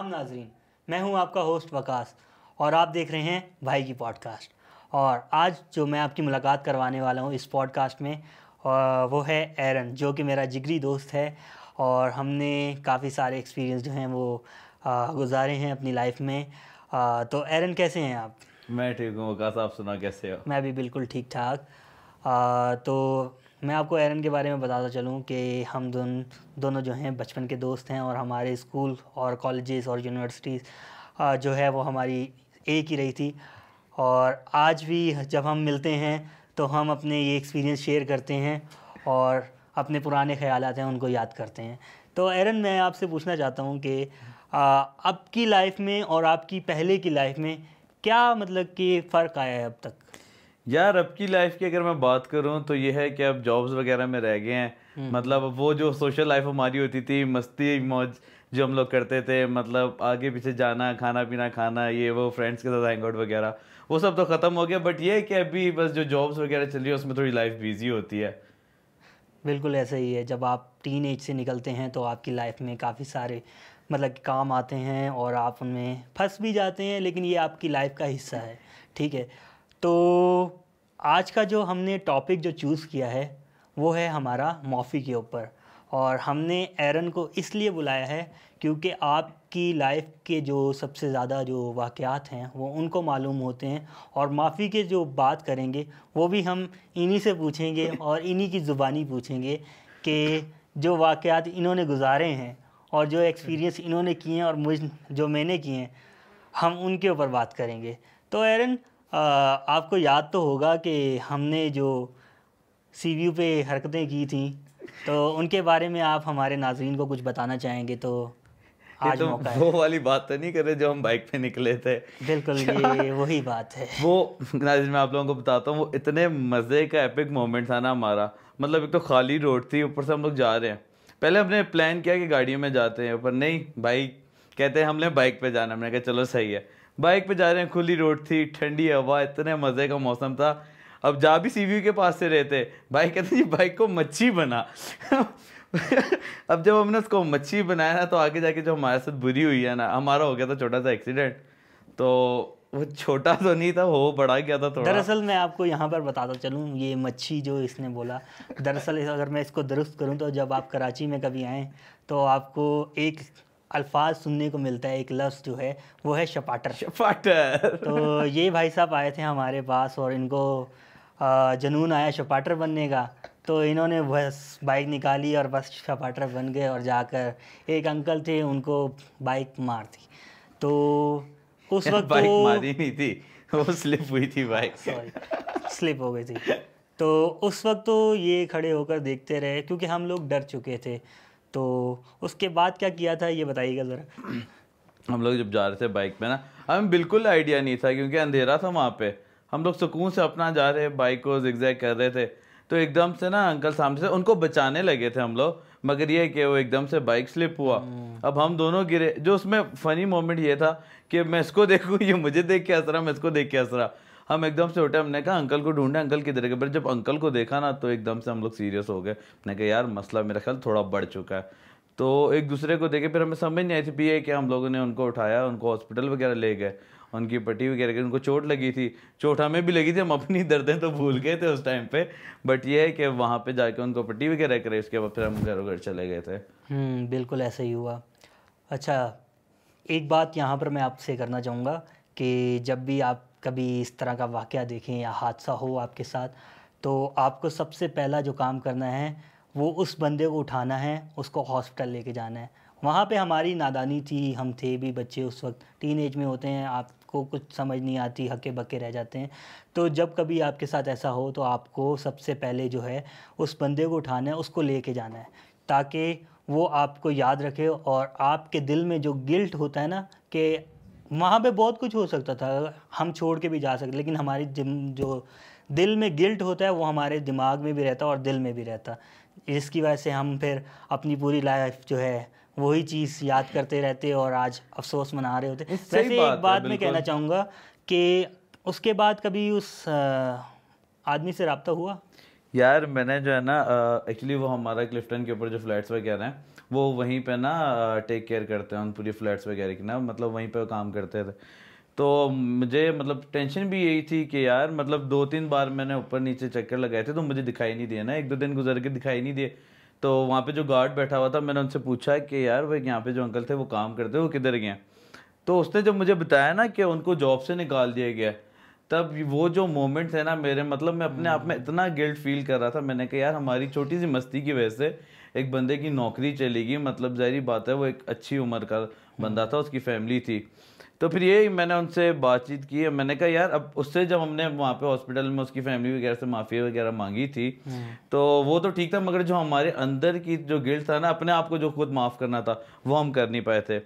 सलाम नाजरीन, मैं हूं आपका होस्ट वकास और आप देख रहे हैं भाई की पॉडकास्ट। और आज जो मैं आपकी मुलाकात करवाने वाला हूं इस पॉडकास्ट में वो है एरन, जो कि मेरा जिगरी दोस्त है और हमने काफ़ी सारे एक्सपीरियंस जो हैं वो गुजारे हैं अपनी लाइफ में। तो एरन कैसे हैं आप? मैं ठीक हूँ वकास, आप सुना कैसे हो? मैं भी बिल्कुल ठीक ठाक। तो मैं आपको एरन के बारे में बताता चलूँ कि हम दोनों जो हैं बचपन के दोस्त हैं और हमारे स्कूल और कॉलेजेस और यूनिवर्सिटीज़ जो है वो हमारी एक ही रही थी। और आज भी जब हम मिलते हैं तो हम अपने ये एक्सपीरियंस शेयर करते हैं और अपने पुराने ख़यालात हैं उनको याद करते हैं। तो एरन, मैं आपसे पूछना चाहता हूँ कि अब की लाइफ में और आपकी पहले की लाइफ में क्या मतलब कि फ़र्क आया है अब तक? यार, अब की लाइफ की अगर मैं बात करूँ तो ये है कि अब जॉब्स वगैरह में रह गए हैं। मतलब वो जो सोशल लाइफ हमारी होती थी, मस्ती मौज जो हम लोग करते थे, मतलब आगे पीछे जाना, खाना पीना खाना, ये वो फ्रेंड्स के साथ हैंग आउट वगैरह, वो सब तो ख़त्म हो गया। बट ये है कि अभी बस जो जॉब्स वगैरह चल रही है उसमें थोड़ी लाइफ बिजी होती है। बिल्कुल ऐसा ही है। जब आप टीन एज से निकलते हैं तो आपकी लाइफ में काफ़ी सारे मतलब कि काम आते हैं और आप उनमें फंस भी जाते हैं, लेकिन ये आपकी लाइफ का हिस्सा है। ठीक है, तो आज का जो हमने टॉपिक जो चूज़ किया है वो है हमारा माफ़ी के ऊपर। और हमने एरन को इसलिए बुलाया है क्योंकि आपकी लाइफ के जो सबसे ज़्यादा जो वाक़यात हैं वो उनको मालूम होते हैं। और माफ़ी के जो बात करेंगे वो भी हम इन्हीं से पूछेंगे और इन्हीं की ज़ुबानी पूछेंगे कि जो वाक़यात इन्होंने गुजारे हैं और जो एक्सपीरियंस इन्होंने किए हैं और जो मैंने किए हैं, हम उनके ऊपर बात करेंगे। तो एरन, आपको याद तो होगा कि हमने जो सीवीयू पे हरकतें की थी, तो उनके बारे में आप हमारे नाज़रीन को कुछ बताना चाहेंगे तो ये आज तो मौका है। वो वाली बात तो नहीं कर रहे जो हम बाइक पे निकले थे? बिल्कुल, ये वही बात है। वो नाजिर, मैं आप लोगों को बताता हूँ, वो इतने मज़े का एपिक मोमेंट था ना हमारा। मतलब एक तो खाली रोड थी, ऊपर से हम लोग जा रहे हैं। पहले हमने प्लान किया कि गाड़ियों में जाते हैं, पर नहीं भाई कहते हैं हमने बाइक पे जाना। हमने कहा चलो सही है, बाइक पे जा रहे हैं। खुली रोड थी, ठंडी हवा, इतने मज़े का मौसम था। अब जा भी सीव्यू के पास से रहे थे, भाई कहते जी बाइक को मच्छी बना। अब जब हमने उसको मच्छी बनाया ना, तो आगे जाके जो हमारे साथ बुरी हुई है ना, हमारा हो गया था छोटा सा एक्सीडेंट। तो वो छोटा तो नहीं था, वो बड़ा गया था थोड़ा। दरअसल मैं आपको यहाँ पर बताता चलूँ, ये मच्छी जो इसने बोला, दरअसल अगर मैं इसको दुरुस्त करूँ तो जब आप कराची में कभी आएँ तो आपको एक अल्फाज सुनने को मिलता है, एक लफ्ज़ जो है वो है शपाटर। शपाटर। तो ये भाई साहब आए थे हमारे पास और इनको जुनून आया शपाटर बनने का। तो इन्होंने बस बाइक निकाली और बस शपाटर बन गए और जाकर एक अंकल थे उनको बाइक मार दी। तो उस वक्त बाइक तो मारी नहीं थी, वो स्लिप हुई थी बाइक। सॉरी, स्लिप हो गई थी। तो उस वक्त तो ये खड़े होकर देखते रहे क्योंकि हम लोग डर चुके थे। तो उसके बाद क्या किया था ये बताइएगा ज़रा। हम लोग जब जा रहे थे बाइक पे ना, हमें बिल्कुल आइडिया नहीं था क्योंकि अंधेरा था वहाँ पे। हम लोग सुकून से अपना जा रहे, बाइक को जिगजैग कर रहे थे। तो एकदम से ना अंकल सामने से, उनको बचाने लगे थे हम लोग, मगर ये कि वो एकदम से बाइक स्लिप हुआ। अब हम दोनों गिरे। जो उसमें फनी मोमेंट ये था कि मैं इसको देखूँ, ये मुझे देख के हंस रहा, मैं इसको देख के हंस रहा। हम एकदम से उठे, हमने कहा अंकल को ढूंढे, अंकल किधर गए। पर जब अंकल को देखा ना तो एकदम से हम लोग सीरियस हो गए। मैंने कहा यार मसला मेरा ख्याल थोड़ा बढ़ चुका है। तो एक दूसरे को देखे, फिर हमें समझ नहीं आई थी भी ये कि हम लोगों ने उनको उठाया, उनको हॉस्पिटल वगैरह ले गए, उनकी पट्टी वगैरह की, उनको चोट लगी थी। चोट हमें भी लगी थी, हम अपनी दर्दें तो भूल गए थे उस टाइम पे। बट ये है कि वहाँ पे जाके उनको पट्टी वगैरह करे, उसके बाद फिर हम घर चले गए थे। बिल्कुल ऐसा ही हुआ। अच्छा, एक बात यहाँ पर मैं आपसे करना चाहूँगा कि जब भी आप कभी इस तरह का वाक़या देखें या हादसा हो आपके साथ, तो आपको सबसे पहला जो काम करना है वो उस बंदे को उठाना है, उसको हॉस्पिटल लेके जाना है। वहाँ पे हमारी नादानी थी, हम थे भी बच्चे उस वक्त, टीन एज में होते हैं, आपको कुछ समझ नहीं आती, हक्के बक्के रह जाते हैं। तो जब कभी आपके साथ ऐसा हो तो आपको सबसे पहले जो है उस बंदे को उठाना है, उसको लेके जाना है, ताकि वो आपको याद रखे। और आपके दिल में जो गिल्ट होता है ना कि वहाँ पे बहुत कुछ हो सकता था, हम छोड़ के भी जा सकते, लेकिन हमारी जो दिल में गिल्ट होता है वो हमारे दिमाग में भी रहता और दिल में भी रहता। इसकी वजह से हम फिर अपनी पूरी लाइफ जो है वही चीज़ याद करते रहते और आज अफसोस मना रहे होते। वैसे एक बात मैं कहना चाहूँगा कि उसके बाद कभी उस आदमी से रब्ता हुआ? यार मैंने जो है ना एक्चुअली वो हमारा क्लिफ्टन के ऊपर जो फ्लैट्स वगैरह हैं वो वहीं पे ना टेक केयर करते हैं उन पूरी फ्लैट्स वगैरह की ना, मतलब वहीं पे वो काम करते थे। तो मुझे मतलब टेंशन भी यही थी कि यार मतलब 2-3 बार मैंने ऊपर नीचे चक्कर लगाए थे तो मुझे दिखाई नहीं दिए ना, 1-2 दिन गुजर के दिखाई नहीं दिए। तो वहाँ पे जो गार्ड बैठा हुआ था मैंने उनसे पूछा कि यार वो यहाँ पे जो अंकल थे वो काम करते वो किधर गए हैं? तो उसने जब मुझे बताया ना कि उनको जॉब से निकाल दिया गया है, तब वो जो मोमेंट थे ना मेरे, मतलब मैं अपने आप में इतना गिल्ट फील कर रहा था। मैंने कहा यार हमारी छोटी सी मस्ती की वजह से एक बंदे की नौकरी चली गई, मतलब जाहिर बात है वो एक अच्छी उम्र का बंदा था, उसकी फैमिली थी। तो फिर ये मैंने उनसे बातचीत की है, मैंने कहा यार अब उससे जब हमने वहाँ पे हॉस्पिटल में उसकी फैमिली वगैरह से माफ़ी वगैरह मांगी थी तो वो तो ठीक था, मगर जो हमारे अंदर की जो गिल्ट था ना, अपने आप को जो खुद माफ़ करना था वो हम कर नहीं पाए थे।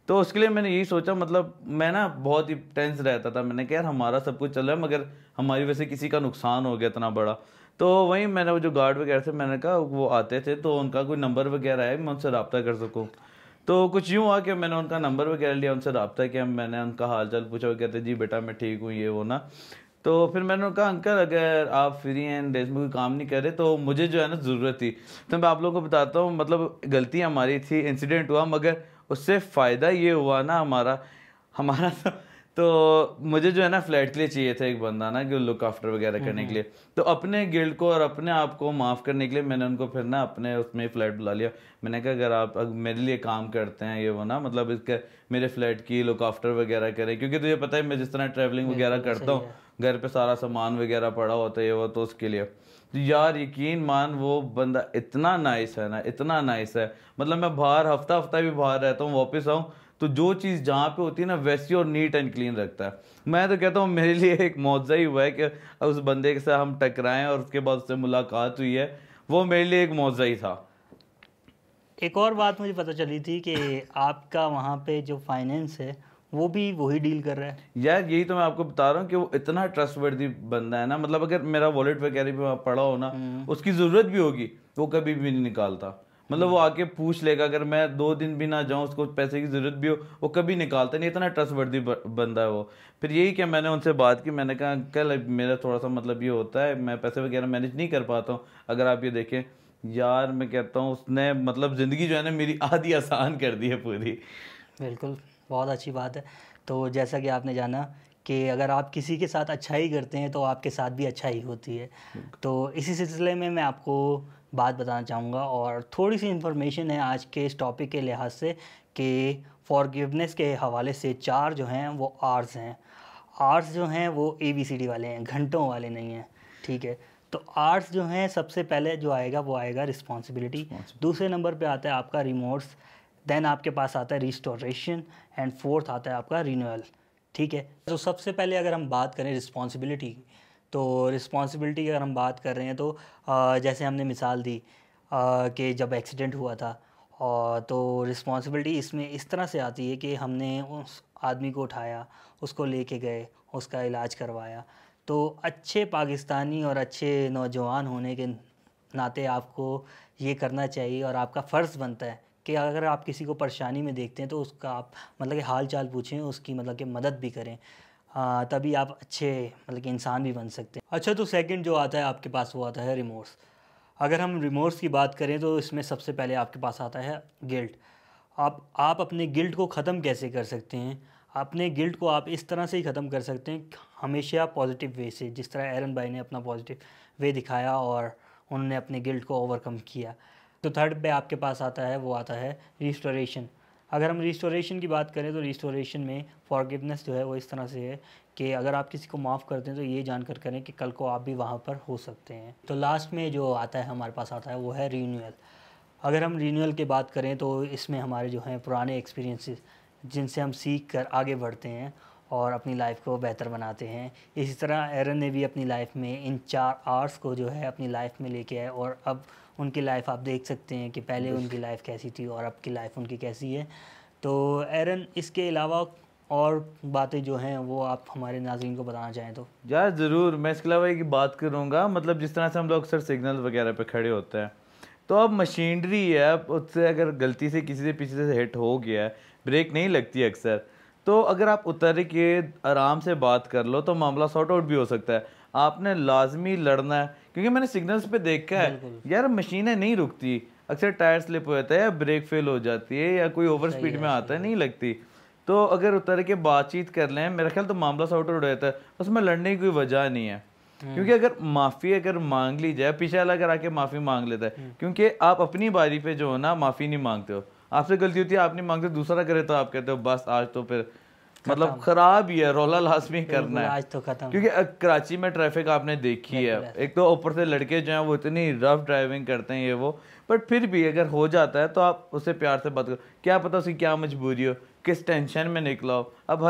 तो उसके लिए मैंने यही सोचा, मतलब मैं ना बहुत ही टेंस रहता था। मैंने कहा यार हमारा सब कुछ चल रहा है मगर हमारी वजह से किसी का नुकसान हो गया इतना बड़ा। तो वहीं मैंने वो जो गार्ड वगैरह थे मैंने कहा वो आते थे तो उनका कोई नंबर वगैरह है मैं उनसे रब्ता कर सकूँ। तो कुछ यूँ हुआ कि मैंने उनका नंबर वगैरह लिया, उनसे रब्ता किया, मैंने उनका हाल चाल पूछा, वो कहते जी बेटा मैं ठीक हूँ ये वो ना। तो फिर मैंने कहा अंकल अगर आप फ्री हैं डेज में कोई काम नहीं कर रहे तो मुझे जो है ना ज़रूरत थी। तो मैं आप लोगों को बताता हूँ, मतलब गलती हमारी थी, इंसिडेंट हुआ, मगर उससे फ़ायदा ये हुआ ना हमारा हमारा तो मुझे जो है ना फ्लैट के लिए चाहिए था एक बंदा ना कि लुक आफ्टर वगैरह करने के लिए। तो अपने गिल्ड को और अपने आप को माफ़ करने के लिए मैंने उनको फिर ना अपने उसमें फ्लैट बुला लिया। मैंने कहा अगर आप मेरे लिए काम करते हैं ये वो ना, मतलब इसके मेरे फ्लैट की लुक आफ्टर वगैरह करें, क्योंकि तुझे पता है मैं जिस तरह ट्रैवलिंग वगैरह बिल्कुल करता सही हूँ, है। घर पे सारा सामान वगैरह पड़ा होता है ये वो, तो उसके लिए तो यार यकीन मान वो बंदा इतना नाइस है ना, इतना नाइस है। मतलब मैं बाहर हफ्ता हफ्ता भी बाहर रहता हूँ, वापस आऊँ तो जो चीज़ जहाँ पे होती है ना वैसी और नीट एंड क्लीन रखता है। मैं तो कहता हूँ मेरे लिए एक मौजज़ा ही हुआ है कि उस बंदे से हम टकराएं और उसके बाद उससे मुलाकात हुई है, वो मेरे लिए एक मौजज़ा ही था। एक और बात मुझे पता चली थी कि आपका वहाँ पे जो फाइनेंस है वो भी वही डील कर रहा है। यार यही तो मैं आपको बता रहा हूँ कि वो इतना ट्रस्टवर्दी बंदा है ना, मतलब अगर मेरा वॉलेट वगैरह भी वहाँ पड़ा हो ना, हम्म। उसकी ज़रूरत भी होगी वो कभी भी नहीं निकालता। मतलब वो आके पूछ लेगा, अगर मैं 2 दिन भी ना जाऊँ उसको पैसे की ज़रूरत भी हो वो कभी निकालता नहीं, इतना ट्रस्टवर्दी बंदा है वो। फिर यही कि मैंने उनसे बात की, मैंने कहा कल मेरा थोड़ा सा मतलब ये होता है मैं पैसे वगैरह मैनेज नहीं कर पाता हूँ, अगर आप ये देखें। यार मैं कहता हूँ उसने मतलब ज़िंदगी जो है ना मेरी आधी आसान कर दी है पूरी। बिल्कुल, बहुत अच्छी बात है। तो जैसा कि आपने जाना कि अगर आप किसी के साथ अच्छाई करते हैं तो आपके साथ भी अच्छाई होती है। तो इसी सिलसिले में मैं आपको बात बताना चाहूँगा और थोड़ी सी इन्फॉर्मेशन है आज के इस टॉपिक के लिहाज से कि फॉरगिवनेस के हवाले से 4 जो हैं वो आर्स हैं। आर्स जो हैं वो ABCD वाले हैं, घंटों वाले नहीं हैं, ठीक है? तो आर्स जो हैं सबसे पहले जो आएगा वो आएगा रिस्पॉन्सिबिलिटी, दूसरे नंबर पे आता है आपका रिमोर्स, देन आपके पास आता है रिस्टोरेशन एंड फोर्थ आता है आपका रिन्यूअल, ठीक है? तो सबसे पहले अगर हम बात करें रिस्पॉन्सिबिलिटी की, तो रिस्पॉन्सिबिलिटी की अगर हम बात कर रहे हैं तो जैसे हमने मिसाल दी कि जब एक्सीडेंट हुआ था और तो रिस्पॉन्सिबिलिटी इसमें इस तरह से आती है कि हमने उस आदमी को उठाया, उसको लेके गए, उसका इलाज करवाया। तो अच्छे पाकिस्तानी और अच्छे नौजवान होने के नाते आपको ये करना चाहिए और आपका फ़र्ज़ बनता है कि अगर आप किसी को परेशानी में देखते हैं तो उसका आप मतलब कि हाल चाल पूछें, उसकी मतलब कि मदद भी करें। तभी आप अच्छे मतलब कि इंसान भी बन सकते हैं। अच्छा, तो सेकंड जो आता है आपके पास वो आता है रिमोर्स। अगर हम रिमोर्स की बात करें तो इसमें सबसे पहले आपके पास आता है गिल्ट। आप अपने गिल्ट को ख़त्म कैसे कर सकते हैं? अपने गिल्ट को आप इस तरह से ही ख़त्म कर सकते हैं, हमेशा पॉजिटिव वे से, जिस तरह एरन भाई ने अपना पॉजिटिव वे दिखाया और उन्होंने अपने गिल्ट को ओवरकम किया। तो थर्ड पे आपके पास आता है वो आता है रिस्टोरेशन। अगर हम रिस्टोरेशन की बात करें तो रिस्टोरेशन में फॉरगिवनेस जो है वो इस तरह से है कि अगर आप किसी को माफ़ करते हैं तो ये जानकर करें कि कल को आप भी वहाँ पर हो सकते हैं। तो लास्ट में जो आता है हमारे पास आता है वो है रीन्यूअल। अगर हम रीन्यूअल की बात करें तो इसमें हमारे जो हैं पुराने एक्सपीरियंसेस जिनसे हम सीख कर आगे बढ़ते हैं और अपनी लाइफ को बेहतर बनाते हैं। इसी तरह एरन ने भी अपनी लाइफ में इन 4 आर्ट्स को जो है अपनी लाइफ में लेके आए और अब उनकी लाइफ आप देख सकते हैं कि पहले उनकी लाइफ कैसी थी और अब की लाइफ उनकी कैसी है। तो एरन, इसके अलावा और बातें जो हैं वो आप हमारे नाज़रीन को बताना चाहें तो? यार ज़रूर, मैं इसके अलावा एक बात करूँगा, मतलब जिस तरह से हम लोग अक्सर सिग्नल वगैरह पे खड़े होते हैं तो अब मशीनरी है, अब उससे अगर गलती से किसी से पीछे से हिट हो गया है, ब्रेक नहीं लगती अक्सर, तो अगर आप उतर के आराम से बात कर लो तो मामला सॉर्ट आउट भी हो सकता है। आपने लाजमी लड़ना है, क्योंकि मैंने सिग्नल्स पे देखा है यार मशीनें नहीं रुकती, अक्सर टायर स्लिप हो जाता है या ब्रेक फेल हो जाती है या कोई ओवर स्पीड में आता है, नहीं लगती। तो अगर उतर के बातचीत कर लें मेरा ख्याल तो मामला सॉर्ट आउट हो जाता है, उसमें लड़ने की कोई वजह नहीं है। क्योंकि अगर माफ़ी अगर मांग ली जाए, पीछे वाला अगर आके माफ़ी मांग लेता है, क्योंकि आप अपनी बारी पे जो है ना माफ़ी नहीं मांगते हो, आपसे गलती होती है आप नहीं मांगते, दूसरा करे तो आप कहते हो बस आज तो फिर मतलब खराब ही है, रौला लाजमी करना है आज तो खत्म। क्योंकि कराची में ट्रैफिक आपने देखी है, एक तो ऊपर से लड़के जो हैं वो इतनी रफ ड्राइविंग करते हैं ये वो, बट फिर भी अगर हो जाता है तो आप उससे प्यार से बात करो, क्या पता उसकी क्या मजबूरी हो, किस टेंशन में निकला हो। अब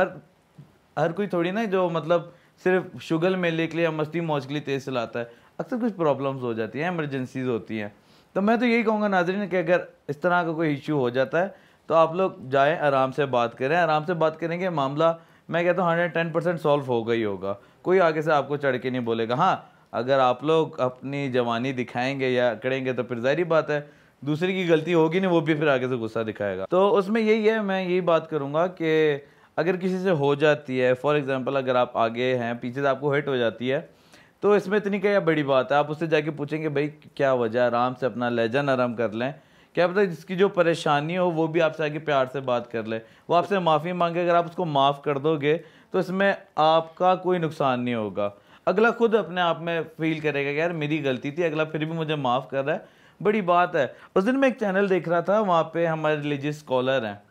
हर कोई थोड़ी ना जो मतलब सिर्फ शुगल मेले के लिए या मस्ती मौज के लिए तेज चलाता है, अक्सर कुछ प्रॉब्लम्स हो जाती हैं, इमरजेंसीज होती हैं। तो मैं तो यही कहूँगा नाज़रीन कि अगर इस तरह का कोई इशू हो जाता है तो आप लोग जाएं, आराम से बात करें, आराम से बात करेंगे मामला मैं कहता हूँ 110% सॉल्व होगा ही होगा, कोई आगे से आपको चढ़ के नहीं बोलेगा। हाँ अगर आप लोग अपनी जवानी दिखाएंगे या करेंगे तो फिर जाहिर बात है दूसरे की गलती होगी नहीं, वो भी फिर आगे से गुस्सा दिखाएगा। तो उसमें यही है, मैं यही बात करूँगा कि अगर किसी से हो जाती है, फॉर एग्जांपल अगर आप आगे हैं पीछे से आपको हिट हो जाती है, तो इसमें इतनी क्या बड़ी बात है, आप उससे जाके पूछेंगे भाई क्या वजह, आराम से अपना लहजा नरम कर लें, क्या पता जिसकी जो परेशानी हो वो भी आपसे आके प्यार से बात कर ले, वो आपसे माफ़ी मांगे, अगर आप उसको माफ़ कर दोगे तो इसमें आपका कोई नुकसान नहीं होगा, अगला खुद अपने आप में फील करेगा कि यार मेरी गलती थी, अगला फिर भी मुझे माफ़ कर रहा है, बड़ी बात है। उस दिन मैं एक चैनल देख रहा था, वहाँ पे हमारे रिलीजियस स्कॉलर हैं,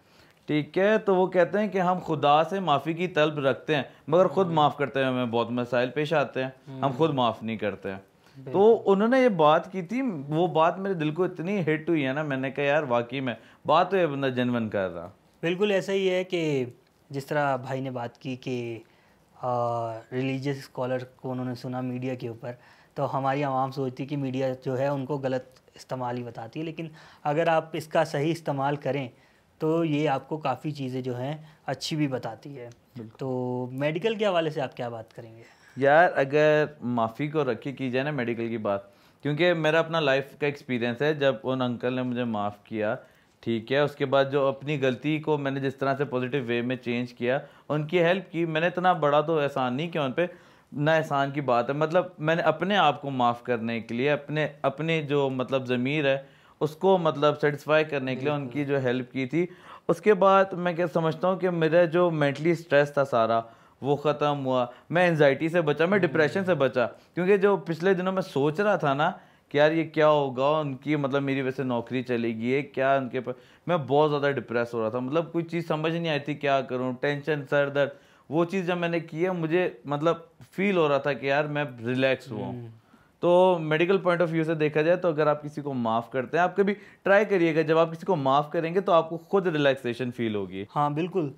ठीक है, तो वो कहते हैं कि हम खुदा से माफ़ी की तलब रखते हैं मगर खुद माफ़ करते हैं हमें बहुत मसाइल पेश आते हैं, हम खुद माफ़ नहीं करते हैं। तो उन्होंने ये बात की थी, वो बात मेरे दिल को इतनी हिट हुई है ना, मैंने कहा यार वाकई में बात तो ये बंदा जेन्युइन कर रहा। बिल्कुल ऐसा ही है कि जिस तरह भाई ने बात की कि रिलीजियस स्कॉलर को उन्होंने सुना मीडिया के ऊपर, तो हमारी आवाम सोचती है कि मीडिया जो है उनको गलत इस्तेमाल ही बताती है, लेकिन अगर आप इसका सही इस्तेमाल करें तो ये आपको काफ़ी चीज़ें जो हैं अच्छी भी बताती है। तो मेडिकल के हवाले से आप क्या बात करेंगे? यार अगर माफ़ी को रखी की जाए ना मेडिकल की बात, क्योंकि मेरा अपना लाइफ का एक्सपीरियंस है, जब उन अंकल ने मुझे माफ़ किया, ठीक है, उसके बाद जो अपनी गलती को मैंने जिस तरह से पॉजिटिव वे में चेंज किया, उनकी हेल्प की, मैंने इतना बड़ा तो एहसान नहीं किया उन पर, ना एहसान की बात है, मतलब मैंने अपने आप को माफ़ करने के लिए अपने जो मतलब ज़मीर है उसको मतलब सेटिस्फाई करने के लिए उनकी जो हेल्प की थी। उसके बाद मैं क्या समझता हूँ कि मेरा जो मेंटली स्ट्रेस था सारा वो ख़त्म हुआ, मैं एंजाइटी से बचा, मैं डिप्रेशन से बचा, क्योंकि जो पिछले दिनों मैं सोच रहा था ना कि यार ये क्या होगा, उनकी मतलब मेरी वजह से नौकरी चलेगी, ये क्या उनके पर, मैं बहुत ज़्यादा डिप्रेस हो रहा था, मतलब कोई चीज़ समझ नहीं आई थी क्या करूँ, टेंशन, सर दर्द, वो चीज़ जब मैंने की है मुझे मतलब फील हो रहा था कि यार मैं रिलैक्स हुआ हूँ। तो मेडिकल पॉइंट ऑफ व्यू से देखा जाए तो अगर आप किसी को माफ़ करते हैं, आप कभी ट्राई करिएगा, जब आप किसी को माफ़ करेंगे तो आपको खुद रिलैक्सेशन फील होगी। हाँ बिल्कुल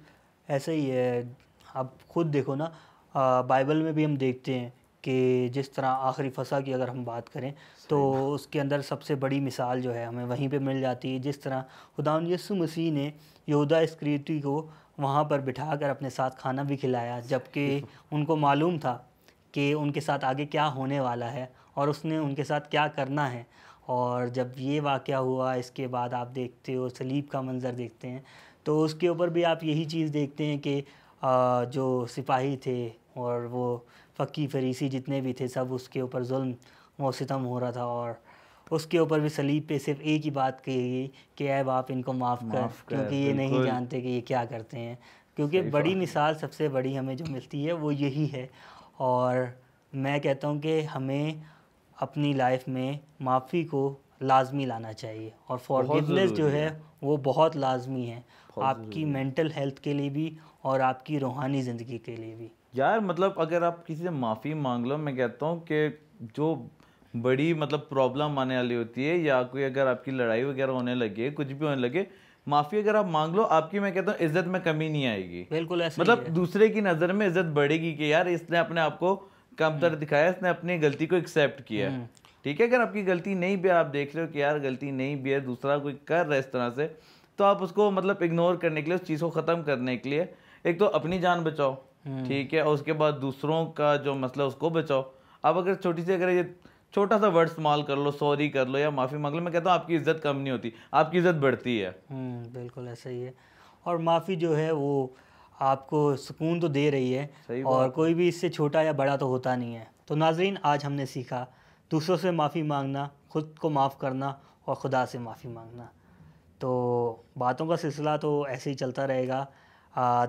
ऐसा ही है, आप खुद देखो ना, बाइबल में भी हम देखते हैं कि जिस तरह आखिरी फसा की अगर हम बात करें तो उसके अंदर सबसे बड़ी मिसाल जो है हमें वहीं पे मिल जाती है, जिस तरह खुदावंद यीशु मसीह ने यहूदा इस्करियोती को वहाँ पर बिठाकर अपने साथ खाना भी खिलाया, जबकि उनको मालूम था कि उनके साथ आगे क्या होने वाला है और उसने उनके साथ क्या करना है। और जब ये वाक़या हुआ इसके बाद आप देखते हो सलीब का मंज़र देखते हैं, तो उसके ऊपर भी आप यही चीज़ देखते हैं कि जो सिपाही थे और वो फ़कीह फरीसी जितने भी थे सब उसके ऊपर जुल्म व सितम हो रहा था, और उसके ऊपर भी सलीब पे सिर्फ एक ही बात कही गई कि ऐ बाप इनको माफ़ कर, क्योंकि ये नहीं जानते कि ये क्या करते हैं। क्योंकि बड़ी मिसाल सबसे बड़ी हमें जो मिलती है वो यही है, और मैं कहता हूँ कि हमें अपनी लाइफ में माफ़ी को लाजमी लाना चाहिए, और फॉरगिवनेस जो है वो बहुत लाजमी है आपकी मेंटल हेल्थ के लिए भी और आपकी रूहानी ज़िंदगी के लिए भी। यार मतलब अगर आप किसी से माफ़ी मांग लो, मैं कहता हूँ कि जो बड़ी मतलब प्रॉब्लम आने वाली होती है या कोई अगर आपकी लड़ाई वगैरह होने लगे, कुछ भी होने लगे, माफ़ी अगर आप मांग लो, आपकी मैं कहता हूँ इज्जत में कमी नहीं आएगी। बिल्कुल ऐसा मतलब दूसरे की नज़र में इज्जत बढ़ेगी कि यार इसने अपने आप को कमतर दिखाया, इसने अपनी गलती को एक्सेप्ट किया। ठीक है, अगर आपकी गलती नहीं भी, आप देख रहे हो कि यार गलती नहीं भी है, दूसरा कोई कर रहा है इस तरह से, तो आप उसको मतलब इग्नोर करने के लिए, उस चीज़ को ख़त्म करने के लिए एक तो अपनी जान बचाओ, ठीक है, और उसके बाद दूसरों का जो मसला उसको बचाओ। आप अगर छोटी सी अगर ये छोटा सा वर्ड इस्तेमाल कर लो, सॉरी कर लो या माफ़ी मांग लो, मैं कहता हूँ आपकी इज्जत कम नहीं होती, आपकी इज्जत बढ़ती है। बिल्कुल ऐसा ही है, और माफ़ी जो है वो आपको सुकून तो दे रही है, और कोई भी इससे छोटा या बड़ा तो होता नहीं है। तो नाजरीन आज हमने सीखा दूसरों से माफ़ी मांगना, खुद को माफ़ करना और खुदा से माफ़ी मांगना। तो बातों का सिलसिला तो ऐसे ही चलता रहेगा।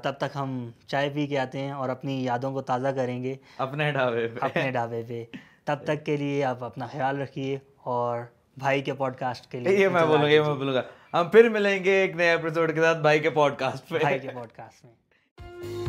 तब तक हम चाय पी के आते हैं और अपनी यादों को ताज़ा करेंगे अपने ढाबे पे। अपने ढाबे पे। तब तक के लिए आप अपना ख्याल रखिए और भाई के पॉडकास्ट के लिए ये मैं इंतज़ार बोलूँगा हम फिर मिलेंगे एक नए एपिसोड के साथ भाई के पॉडकास्ट पे। भाई के पॉडकास्ट में।